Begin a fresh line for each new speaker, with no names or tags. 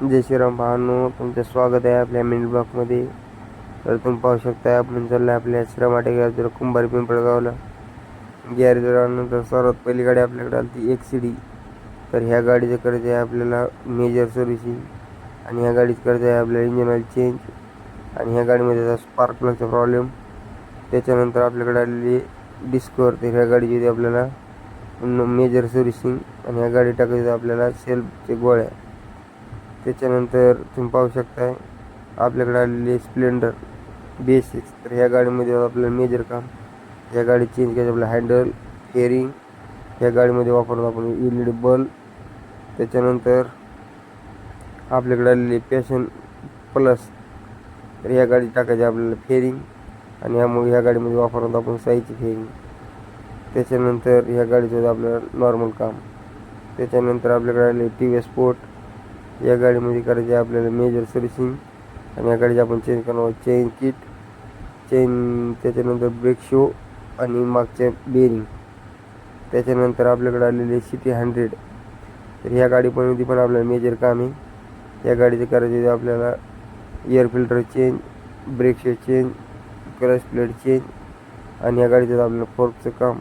जय श्रीराम भावांनो, तुमचं स्वागत आहे आपल्या मिनी ब्लॉकमध्ये. तर तुम्ही पाहू शकता आपण चाललं आपल्या श्रमाटे गॅरेजवर कुंभार पिंपळगावला. गॅरेजवर आल्यानंतर सर्वात पहिली गाडी आपल्याकडे आली ती XCD. तर ह्या गाडीचं करायचं आहे आपल्याला मेजर सर्व्हिसिंग, आणि ह्या गाडीचं करायचं आहे आपल्याला इंजिन ऑइल चेंज, आणि ह्या गाडीमध्ये स्पार्क प्लगचा प्रॉब्लेम. त्याच्यानंतर आपल्याकडे आलेली डिस्कवर, तर ह्या गाडीची आपल्याला मेजर सर्व्हिसिंग, आणि ह्या गाडी टाकायचं आपल्याला सेल्फचे गोळ्या. त्याच्यानंतर तुम्ही पाहू शकताय आपल्याकडे आलेली स्प्लेंडर BS6. तर ह्या गाडीमध्ये आपल्याला मेजर काम, ह्या गाडी चेंज करायची आपलं हँडल, फेअरिंग. ह्या गाडीमध्ये वापरतो आपण LED बल्ब. त्याच्यानंतर आपल्याकडे आलेली पॅशन प्लस, तर ह्या गाडी टाकायची आपल्याला फेअरिंग, आणि ह्यामुळे ह्या गाडीमध्ये वापरतो आपण साईची फेअरिंग. त्याच्यानंतर ह्या गाडीचं आपल्याला नॉर्मल काम. त्याच्यानंतर आपल्याकडे आले TVS स्पोर्ट. या गाडीमध्ये करायचे आपल्याला मेजर सर्व्हिसिंग, आणि या गाडीची आपण चेंज करणार चेन किट, त्याच्यानंतर ब्रेक शो आणि मागचे बेरिंग. त्याच्यानंतर आपल्याकडे आलेले City 100. तर ह्या गाडीमध्ये पण आपल्याला मेजर काम आहे. या गाडीचे करायचे आपल्याला air filter change, brake shoe change, clutch plate change, आणि या गाडीचं आपल्याला फोर्कचं काम.